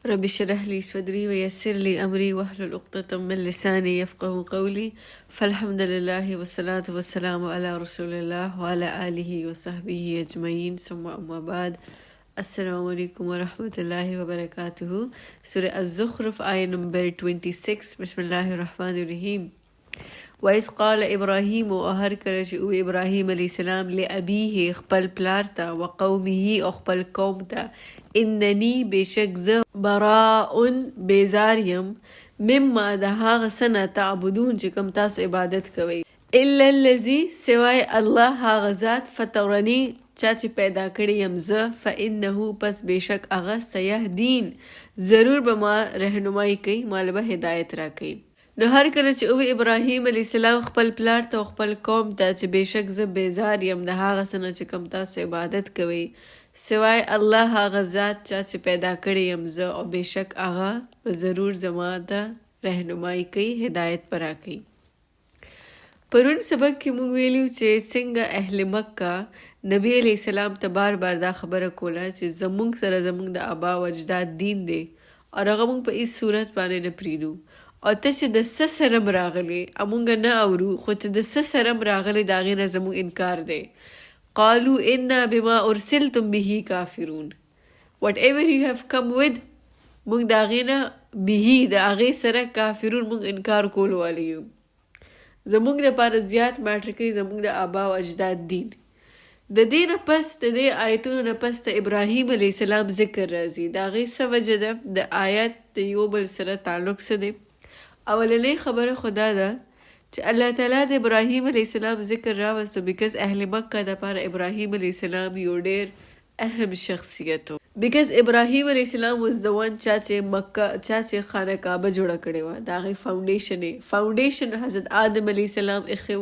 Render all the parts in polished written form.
رب اشرح لي صدري ويسر لي أمري واحلل عقدة من لساني يفقه قولي. فالحمد لله والصلاة والسلام على رسول الله وعلى آله وصحبه أجمعين ثم أما بعد. السلام عليكم ورحمة الله وبركاته. سورة الزخرف آية نمبر 26. بسم الله الرحمن الرحيم. وإذ قال إبراهيم وهر کله چې او ابراهیم علیه السلام لأبيه خپل پلار ته وقومه او خپل قوم ته انني بشک زه براء بیزار یم مما د هغه څه نه تعبدون چې کوم تاسو عبادت کوئ الا الذي سوای الله هغه ذات فطرني چا چې پیدا کړی یم زه فانه پس بشک هغه سيهدين ضرور به ما رهنمایي کوي مال به هدایت را کوي. نو هر کله چې او ابراهیم علیه السلام خپل پلار ته خپل قوم ته چې بشک زه بیزار یم د هغه څه نه چې کوم تاسو عبادت کوئ سوای الله هغه ذات چا چې پیدا کړی یم زه او بشک هغه به ضرور زما ته رهنمایي کوي هدایت پر راکوي. پرون سبق کې موږ ویلو چې څنګه اهل مکه نبی علیه السلام ته بار بار دا خبره کوله چې زمونږ سره زمونږ د آبا و اجداد دین دی او هغه موږ په هیڅ صورت باندې نه پریږدو او ته چې د څه سره م راغلی امونږ نه اورو خو چې د څه سره م راغلی د هغې نه زموږ انکار دی. قالو انا بما ارسلتم به کافرون. whatever you have come with موږ د هغې نه به د هغې سره کافرون موږ انکار کولو والی یو. زموږ دپاره زیات ماټر کوي زموږ د آبا و اجداد دین. د دې نه پس د دې آیتونو نه پس د ابراهیم علیه السلام ذکر راځي. د هغې څه وجه ده د آیت د یو بل سره تعلق څه دی. اولنی خبره خدا ده چې الله تعالی د ابراهیم علیه السلام ذکر راوستو بیکاز اهل مکه دپاره ابراهیم علیه السلام یو ډیر اهم شخصیت و. بیکاز ابراهیم علیه السلام was the one چا چې خانه کعبه جوړه کړې وه د هغې فاونډیشن حضرت آدم علیه السلام ایښی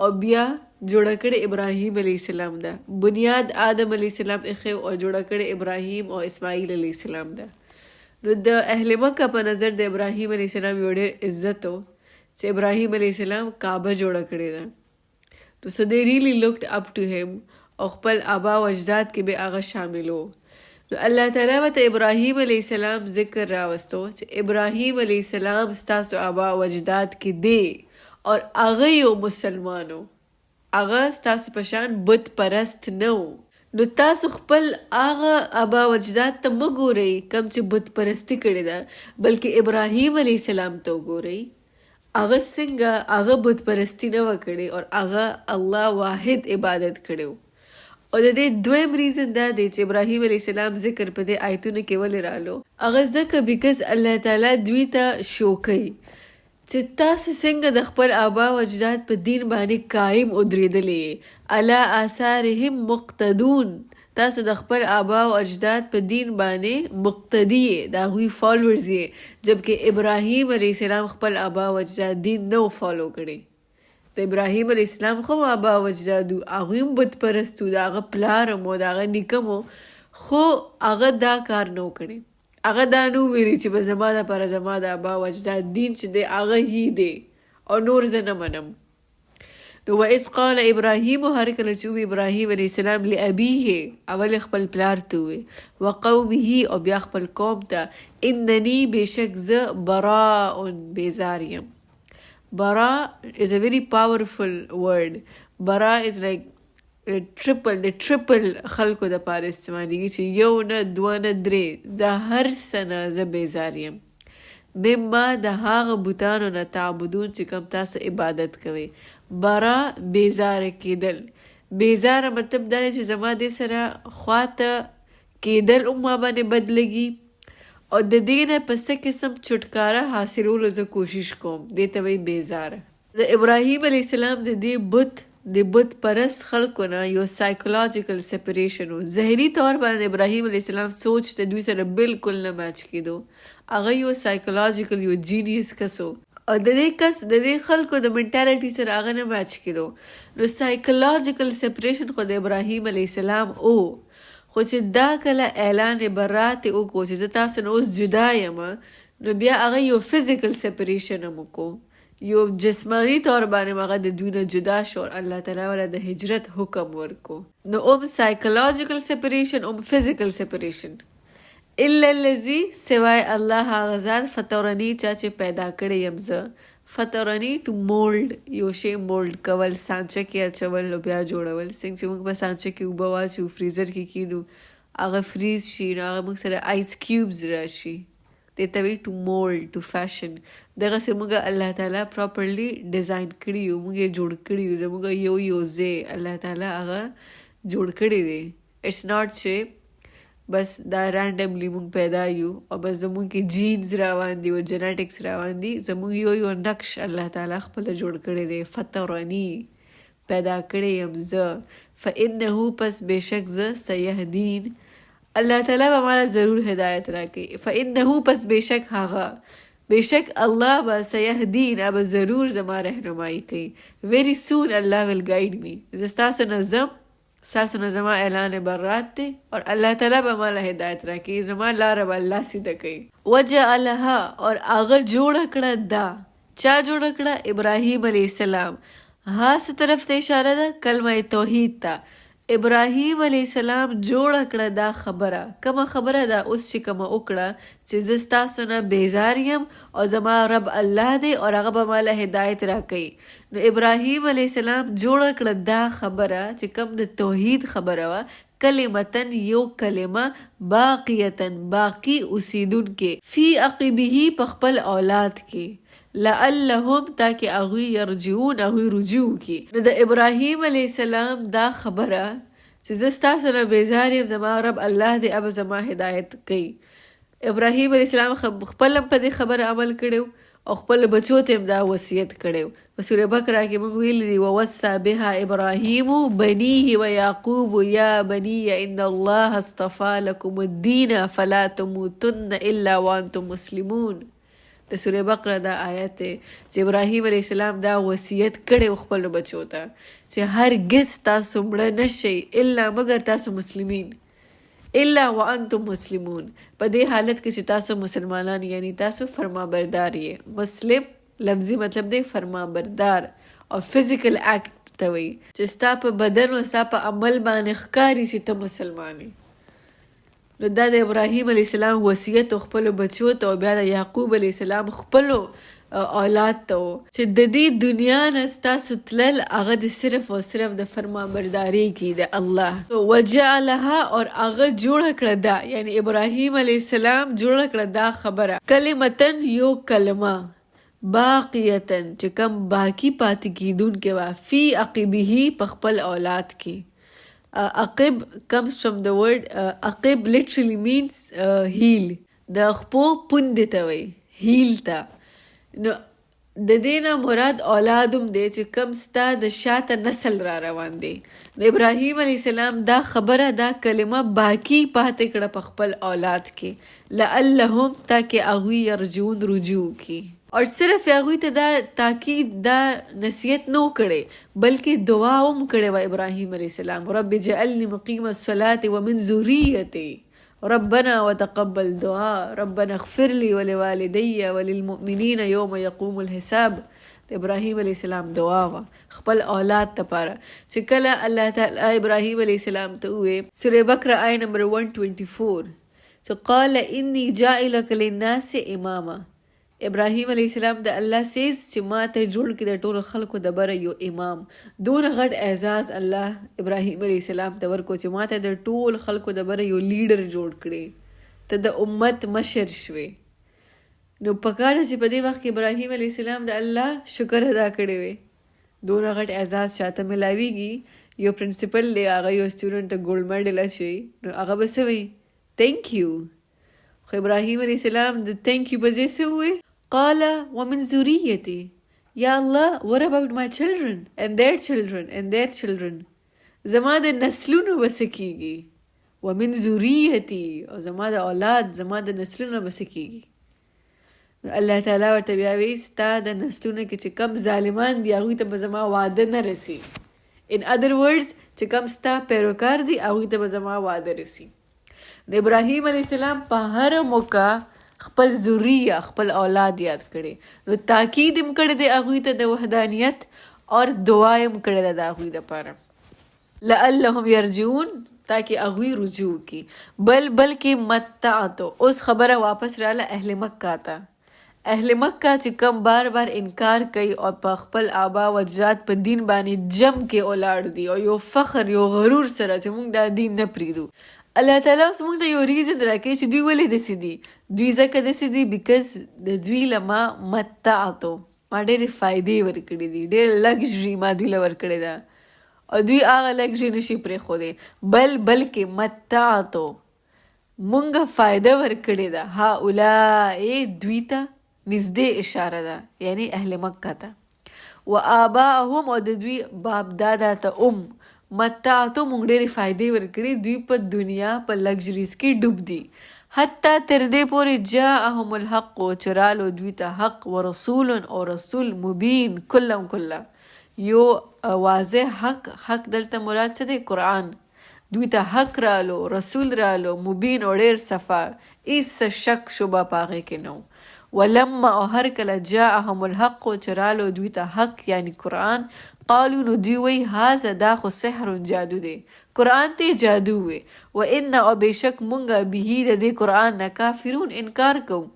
او بیا جوړه کړې ابراهیم علیه السلام ده. بنیاد آدم علیه السلام ایښی او جوړه کړې ابراهیم او اسماعیل علیه السلام ده. نو د اهل مکه په نظر د ابراهیم علیه السلام یو ډېر عزت و چې ابراهیم علیه السلام کعبه جوړه کړې ده. نو so they really looked up to him او خپل آبا و اجداد کې به هغه شامل و. نو الله تعالی ورته ابراهیم علیه السلام ذکر راوستو چې ابراهیم علیه السلام ستاسو آبا و اجداد کې دی او هغه یو مسلمانو هغه ستاسو په شان بت پرست نه و. نو تاسو خپل هغه آبا و اجداد ته مه ګورئ کوم چې بت پرستي کړې ده بلکې ابراهیم علیه السلام ته وګورئ هغه څنګه هغه بت پرستي نه وه کړې او هغه الله واحد عبادت کړی و. او د دې دویم ریزن دا دی چې ابراهیم علیه السلام ذکر په دې آیتونو کې ولې رالو هغه ځکه بیکاز الله تعالی دوی ته شو کوي چې تاسو څنګه د خپل آبا و اجداد په دین باندې قایم ودرېدلې علی آثارهم مقتدون. تاسو د خپل آبا و اجداد په دین باندې مقتدی یې د هغوی فالورز یې جبکې ابراهیم علیه السلام خپل آبا و اجداد دین نه فالو کړی. د ابراهیم علیه السلام خو آبا و اجداد هغوی هم بت پرست و د هغه پلار هم و د هغه نیکه مو خو هغه دا کار نه کړی. هغه دا نو ویلي چې به زما دپاره زما د آبا و اجداد دین چې دی هغه هی دی او نور زه نه منم. نو وإذ قال ابراهیم هر کله چې ووی ابراهیم علیه السلام لأبیه اول خپل پلار ته ووی وقومه او بیا خپل قوم ته انني بشک زه براء بیزار یم. برا is a very powerful word. برا is like triple خلکو د پاره استعمالیږي چې یو نه دوه نه درې د هر څه نه زه بیزار یم. مما د هغه بوتانو نه تعبدون چې کوم تاسو عبادت کوئ. برا بیزاره کېدل. بیزاره مطلب دا دی چې زما دې سره خواته کېدل هم ما باندې بد لګي او د دې نه په څه قسم چھټکاره حاصلولو زه کوشش کوم دې ته وایي بیزاره. د ابراهیم علیه السلام د دې بت پرست خلکو نه یو سایکولوجیکل سپریشن و. ظاهري طور باندې ابراهیم علیه السلام سوچ ته دوی سره بالکل نه میچ کېدو. هغه یو سایکولوجیکل یو جینیس کس و او د دې خلکو د منټالیټي سره هغه نه میچ کېدو. نو سایکولوجیکل سپریشن خو د ابراهیم علیه السلام او خو چې دا کله اعلان برات وکړو چې زه تاسو نه اوس جدا یم نو بیا هغه یو فزیکل سپریشن هم وکړو یو جسمانی طور باندې هغه د دوی نه جدا شو الله تعالی ولا د هجرت حکم ورکو. نو سایکولوجیکل سپریشن فزیکل سپریشن الا الذي سوای الله هغه ذات فطرني چا چې پیدا کړی یم زه. فطرني ټو مولډ، یو شی مولډ کول، سانچه کې اچول او بیا جوړول. څنګه چې موږ په سانچه کې اوبه واچو فریزر کې کیدو هغه فریز شي نو هغه موږ سره آیس کیوبز راشي. دې ته وایي ټو مولډ ټو فیشن. دغسې موږ الله تعالی پراپرلی ډیزاین کړي یو، موږ یې جوړ کړي یو. زموږ یو ځای الله تعالی هغه جوړ کړی دی. اټس ناٹ چې بس دا رانډملی مونږ پیدا یو او بس زمونږ کې جینز روان دي او جنیټکس روان دي. زمونږ یو نقش الله تعالی خپل جوړ کړی دی. فطرني پیدا کړی یم زه. فانه پس بېشک زه سیهدین الله تعالی به مالا ضرور هدایت راکړي. فانه پس بېشک هغه بېشک الله به سیهدین به ضرور زما رهنمایي کوي. ویری سون الله ول گایډ می. زه ستاسو نه ځم، ستاسو نه زما اعلان برات دی اور الله تعالی به مالا هدایت راکړي. زما لاره به الله سیده کوي. وجعلها اور هغه جوړه کړه دا. چا جوړه کړه؟ ابراهیم علیه السلام. ها څه طرف ته اشاره ده؟ کلمه توحید ته. ابراهیم علیه السلام جوړه کړه دا خبره. کومه خبره ده؟ اوس چې کومه وکړه چې زه ستاسو نه بیزار یم او زما رب الله دی اور هغه به مالا هدایت راکوي. نو ابراهیم علیه السلام جوړه کړه دا خبره چې کوم د توحید خبره وه، کلمتن یو کلمه، باقیتن باقی اوسیدونکې، فی عقبه په خپل اولاد کې، لعلهم تاکہ اغوی یرجعون اغوی رجوع کی. نو د ابراهیم علیه السلام دا خبره چې زه ستاسو نه بیزار یم، زما رب الله دی اب زما هدایت کوي. ابراهیم علیه السلام خپل هم په دې خبره عمل کړی او خپل بچو ته هم دا وصیت کړی. په سوره بقره کې موږ ویلي دي ووصى بها ابراهیم بنیه ویعقوب یا بنی ان الله اصطفى لكم الدین فلا تموتن الا وانتم مسلمون. د سوره بقره دا آیت دی چې ابراهیم علیه السلام دا وصیت کړی خپل بچو ته چې هرگز تاسو مړه نشئ الا مگر تاسو مسلمین، الا وانتم مسلمون. په دې حالت کې چې تاسو مسلمانان یعنی تاسو فرما بردار یې. مسلم لفظي مطلب دی فرما بردار او فزیکل اکټ ته وایي چې ستا په بدن او ستا په عمل باندې ښکاري چې ته مسلمان یې. نو دا د ابراهیم علیه السلام وصیت خپلو بچو ته او بیا د یعقوب علیه السلام خپلو اولاد ته و چې د دې دنیا نه ستاسو تلل هغه د صرف او صرف د فرمانبردارۍ کې د الله. وجعلها اور هغه جوړه کړه دا، یعنی ابراهیم علیه السلام جوړه کړه دا خبره، کلمتن یو کلمه، باقیتن چې کم باقی پاتې کیدونکې وه، فی عقبه په خپل اولاد کې. عقب comes from the word عقب literally means heel. د خپو پوندې ته وایي heel ته. نو د دې نه مراد اولادم دی چې کم ستا د شاته نسل را روان دی. نو ابراهیم علیه السلام دا خبره دا کلمه باقی پاتې کړه په خپل اولاد کې، لعلهم تاکہ اغوی یرجعون رجوع کی. اور صرف هغوی ته دا تاکید دا نصیحت نو کړي بلکې دعا هم کړې وه ابراهیم علیه السلام، رب اجعلني مقیم الصلاة ومن ذریتی ربنا وتقبل دعا ربنا اغفر لي ولوالدي وللمؤمنین یوم یقوم الحساب. ابراهیم علیه السلام دعا وه خپل اولاد لپاره چې کله الله تعالی ابراهیم علیه السلام ته وویل، سوره بقره آیه نمبر 124 چې قال انی جاعلک للناس اماما. ابراهیم علیه السلام د الله سیز چې ما ته جوړ کړي د ټولو خلکو د بره یو امام. دون غټ اعزاز الله ابراهیم علیه السلام ته ورکو چې ما ته د ټول خلکو د بره یو لیډر جوړ کړي، ته د امت مشر شوې. نو پکار چې په دې وخت کې ابراهیم علیه السلام د الله شکر ادا کړی وي. دون غټ اعزاز چاته ملاویږي، یو پرنسپل دی هغه یو سټوډنټ ته ګولډ میډل اچوي نو هغه به څه وایي؟ تھینک یو. خو ابراهیم علیه السلام د تھینک یو په ځای څه ووایي؟ قال ومن ذریتی، یا الله what about my children and their children and their children. زما د نسلونو به څه کیږي؟ ومن ذریتی او زما د اولاد زما د نسلونو به څه کیږي؟ نو الله تعالی ورته بیا وایي ستا د نسلونو کې چې کم ظالمان دي هغوی ته به زما واده نه رسي. in other words چې کم ستا پیروکار دي هغوی ته به زما واده رسي. نو ابراهیم علیه السلام په هر موقع خپل ذریه خپل اولاد یاد کړي. نو تاکید هم کړی دی هغوی ته د وحدانیت اور دعا هم کړې ده د هغوی دپاره. لعلهم یرجعون تاکي اغوی رجوع کی بلکې متعتو. اوس خبره واپس رااله اهل مکه ته. اهل مکه چې کم بار بار انکار کوي او په خپل آبا و اجداد په دین باندې جم کې ولاړ دي او یو فخر یو غرور سره چې موږ دا دین نه پریږدو، الله تعالی اوس موږ ته یو ریزن راکوي چې دوی ولې داسې دي. دوی ځکه داسې دي بیکاز د دوی له ما متعتو، ما ډېرې فایدې ورکړي دي، ډېر لګژري ما دوی له ورکړې ده او دوی هغه لګژري نشي پرېښودی. بلکې متعتو، مونږ فایده ورکړې ده. هؤلاء دوی ته نږدې اشاره ده، یعنی اهل مکه ته. و آباءهم او د دوی باب دادا ته متعتو، مونږ ډېرې فایدې ورکړي. دوی په دنیا په لګژریز کې ډوب دي. حتی تر دې پورې جاءهم الحق، چې رالو دوی ته حق، ورسول او رسول مبین کله یو واضح حق دلته مراد څه دی؟ قرآن. دوی ته حق رالو، رسول رالو، مبین او ډېر صفا، هیڅ شک شبه په هغې کې نه و. ولما او هر کله جاءهم الحق، چې رالو دوی ته حق یعنی قرآن، قالو نو دوی وی هذا دا خو سحر جادو دی، قرآن ته جادو وی. و ان او بېشک مونږه به د دې قرآن نه کافرون انکار کوو.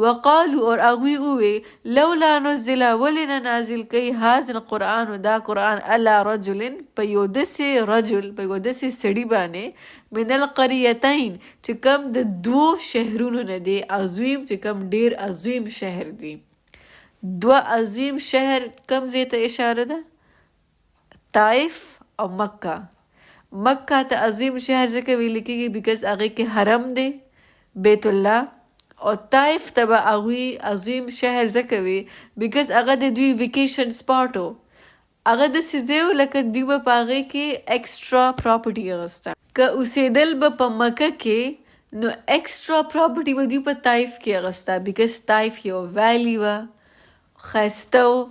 وقالو اور اغوی اووی لولا نزل ولنا نازل کوي هذا القرآن دا قرآن علی رجل په یو داسې رجل، په یو داسې سړي باندې، من القریتین چې کم د 2 شهرونو نه دی، عظیم چې کم ډیر عظیم شهر دی. 2 عظیم شهر کم ځای ته اشاره ده؟ طائف او مکه. مکه ته عظیم شهر ځکه ویل کېږي بیکاز هغې کې حرم دی بیت الله، او طائف ته به هغوی عظیم شهر ځکه وي بیکاز هغه د دوی ویکیشن سپاټ و. هغه داسې ځای و لکه دوی به په هغې کې ایکسټرا پراپرټي اخیسته. که اوسېدل به په مکه کې نو ایکسټرا پراپرټي به دوی په طائف کې اخیسته بیکاز طائف یو ویلی وه، ښایسته و،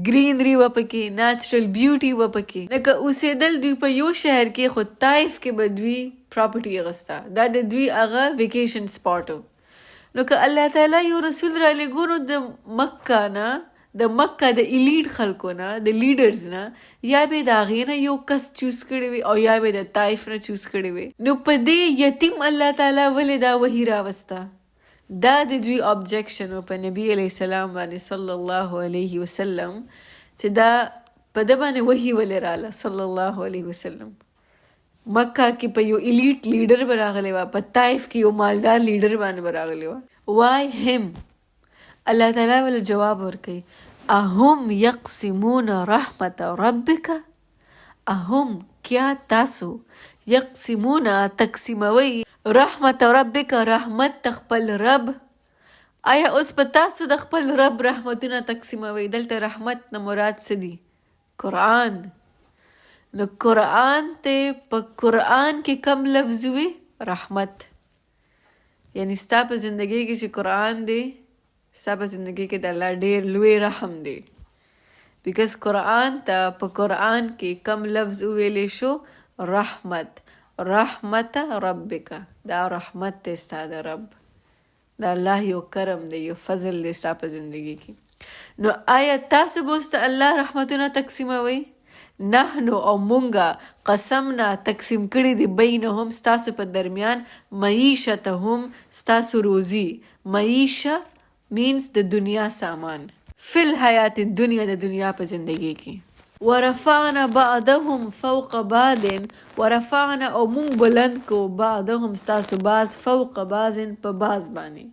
ګرینري وه پکې، نیچرل بیوټي وه پکې. نو که اوسېدل دوی په یو شهر کې، خو طائف کې به دوی پراپرټي اخیسته، دا د دوی هغه ویکیشن سپاټ و. نو که الله تعالی یو رسول را لېږو نو د مکه نه، د مکه د ایلیټ خلکو نه، د لیډرز نه، یا به د هغې نه یو کس چوز کړی وي او یا به د طائف نه چوز کړی وي. نو په دې یتیم الله تعالی ولې دا وحي راوسته؟ دا د دوی ابجیکشن و په نبي علیه السلام باندې صلی الله علیه وسلم، چې دا په ده باندې وحي ولې راله صلی الله علیه وسلم. مکه کې په یو ایلیټ لیډر به راغلی وه، په طائف کې یو مالدار لیډر باندې به راغلی وه. وای هم الله تعالی ول جواب ورکوي، اهم یقسمون رحمت ربک، اهم کیا تاسو، یقسمون تقسیموي، رحمت ربک رحمت خپل رب. آیا اوس په تاسو د خپل رب رحمتونه تقسیموي؟ دلته رحمت نه مراد څه دي؟ قرآن. نو قرآن ته په قرآن کې کم لفظ وي؟ رحمت. یعنی ستا په زندګۍ کې چې قرآن دی، ستا په زندګۍ کې د الله ډېر لوی رحم دی. بیکاز قرآن ته په قرآن کې کم لفظ وویلی شو؟ رحمت. رحمت ربک، دا رحمت دی ستا د رب، دا الله یو کرم دی، یو فضل دی ستا په زندګۍ کې. نو آیا تاسو به اوس د الله رحمتونه تقسیموئ؟ نحنو او مونږه قسمنا تقسیم کړي دي بینهم ستاسو په درمیان، معیشتهم ستاسو روزي. معیشه مینس د دنیا سامان، فی الحیات دنیا د دنیا په زندگی کې. ورفعنا بعضهم فوق بعض، ورفعنا او مونږ بلند کو بعضهم ستاسو بعض فوق بعض په بعض باندې،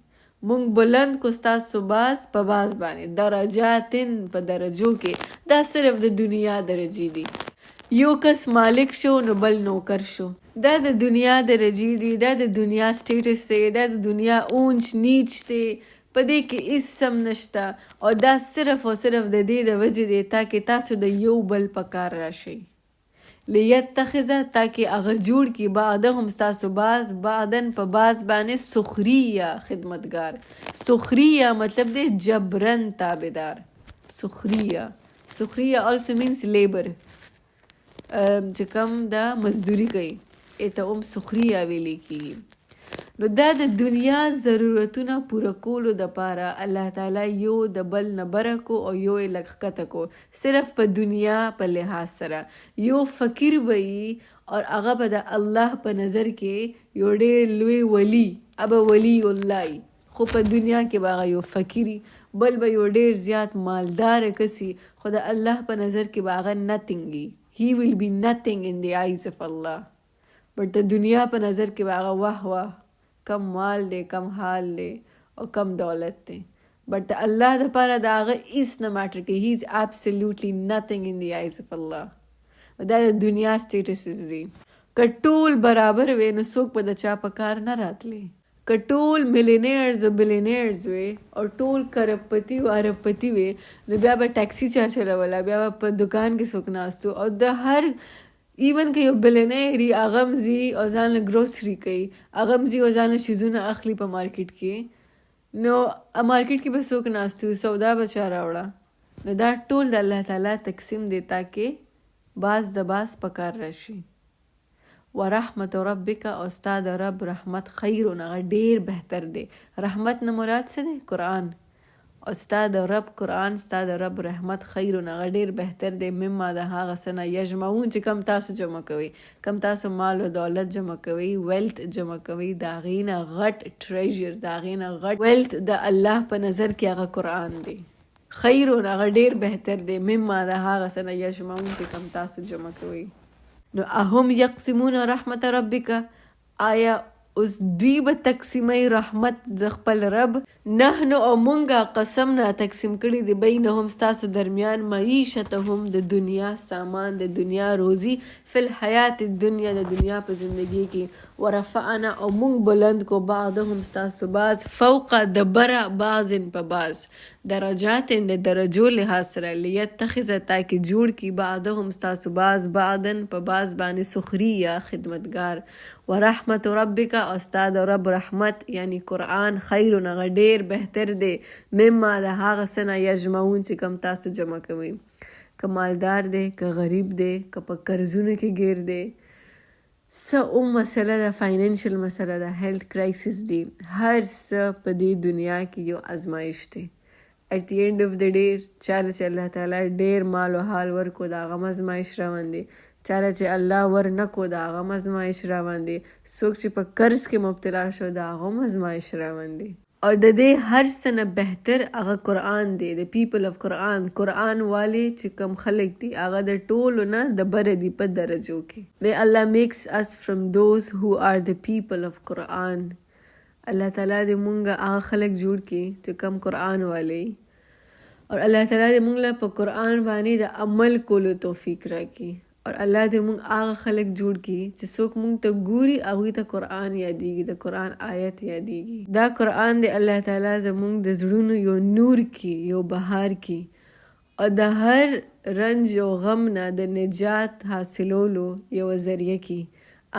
مونږ بلند کو ستاسو بعض په بعض باندې، درجاتن په درجو کې. دا صرف د دنیا درجې دي. یو کس مالک شو نو بل نوکر شو، دا د دنیا درجې دي، دا د دنیا سټیټس دی، دا د دنیا اونچ نیچ دی، په دې کې هیڅ سم نشته. او دا صرف او صرف د دې د وجې دی تاکې تاسو د یو بل په کار راشئ. لیتخذ تاکې هغه جوړ کړي بعضهم ستاسو بعض بعضن په بعض باندې سخریه خدمتګار. سخریه مطلب دی جبرن تابعدار. سخریه also means labor، چې کوم دا مزدوری کوي ایته سخریه ویلې کېږي. نو دا د دنیا ضرورتونه پوره کولو دپاره الله تعالی یو د بل نه بره کو او یو یې لږ ښکته کو، صرف په دنیا په لحاظ سره. یو فقیر به وي اور هغه به د الله په نظر کې یو ډېر لوی ولی ابه ولی الله خو په دنیا کې به هغه یو فقیري بل به یو ډېر زیات مالدار کسي خو د الله په نظر کې به هغه نتنګي. He will be nothing in the eyes of Allah. بٹ د دنیا په نظر کې به هغه واه واه کم مال دی کم حال دی او کم دولت دی. بٹ د الله دپاره د هغه هیڅ نه ماټر کوي. He is absolutely nothing in the eyes of Allah. دا د دنیا سټیټسز دي. که ټول برابر وي نو څوک به د چا په کار نه راتلی. که ټول ملینیرز او بلینیرز وي او ټول کربپتی او اربپتی وي نو بیا به ټیکسي چا چلوله بیا به په دکان کې څوک ناستو او د هر ایون که یو بلینیر هغه هم ځي او ځان له ګروسري کوي هغه هم ځي او ځان له شیزونه اخلي په مارکیټ کې نو مارکیټ کې به څوک ناستو سودا به چا راوړه. نو دا ټول د الله تعالی تقسیم دی تاکې باز د باز پکار راشي. ورحمت ربک او ستا د رب رحمت خیرون هغه ډیر بهتر دی. رحمت نه مراد څه دی؟ قرآن. او ستا د رب قرآن ستا د رب رحمت خیرون هغه ډیر بهتر دی مما د هغه څه نه یجمعون چې کم تاسو جمع کوئ کم تاسو مال او دولت جمع کوئ ویلت جمع کوئ د هغې نه غټ ټریژر د هغې نه غټ ویلت د الله په نظر کې هغه قرآن دی. خیرون هغه ډیر بهتر دی مما د هغه څه نه یجمعون چې کم تاسو جمع کوئ. نو اهم یقسمون رحمت ربک آیا اوس دوی به تقسیمي رحمت د خپل رب نحنو او مونږه قسم نه تقسیم کړي دی بینهم ستاسو درمیان معیشتهم د دنیا سامان د دنیا روزی فی الحیات الدنیا د دنیا په زندگی کې ورفعنا او مونږ بلند کو بعضهم ستاسو باز فوق د بره بعضن په باز درجات د درجو لحاظ سره لیتخذ تاکي جوړ کی بعضهم ستاسو باز بعضن په باز باندې سخریا خدمتگار. ورحمت ربک او ستا د رب رحمت یعنی قرآن خیرون هغه ډیر بهتر دی مما د هغه څه نه یجمعون چې کم تاسو جمع کوئ. که مالدار دی که غریب دی که په قرضونو کې گیر دی څه مسله ده فاینانشل مسله ده هیلث کرایسس دی هر څه په دې دنیا کې یو ازمایش دی. at the end of the day چاله چې الله تعالی ډیر مال او حال ورکو د هغه ازمایش روان دی. چاله چې الله ور نکو د هغه ازمایش روان دی. څوک چې په قرض کې مبتلا شو د هغه ازمایش روان دی. اور د دې هر څه نه بهتر هغه قرآن دی. د پیپل اف قرآن قرآن والے چې کم خلک دي هغه د ټولو نه د بره دي په درجو کې. May Allah makes us from those who are the people of Quran. الله تعالی دې مونږ هغه خلک جوړ کړي چې کم قرآن والے اور الله تعالی دې مونږ له په قرآن باندې د عمل کولو توفیق راکړي. اور الله دې مونږ هغه خلک جوړ کړي چې څوک مونږ ته ګوري هغوی ته قرآن یادیږي د قرآن آیت یادیږي. دا قرآن دې الله تعالی زمونږ د زړونو یو نور کړي یو بهار کړي او د هر رنج او غم نه د نجات حاصلولو یو ذریعه کړي.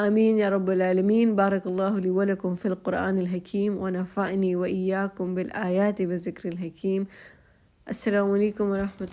آمین یا رب العالمین. بارک الله لی ولکم فی القرآن الحکیم ونفعنی وإیاکم بالآیات والذکر الحکیم. السلام علیکم ورحمۃ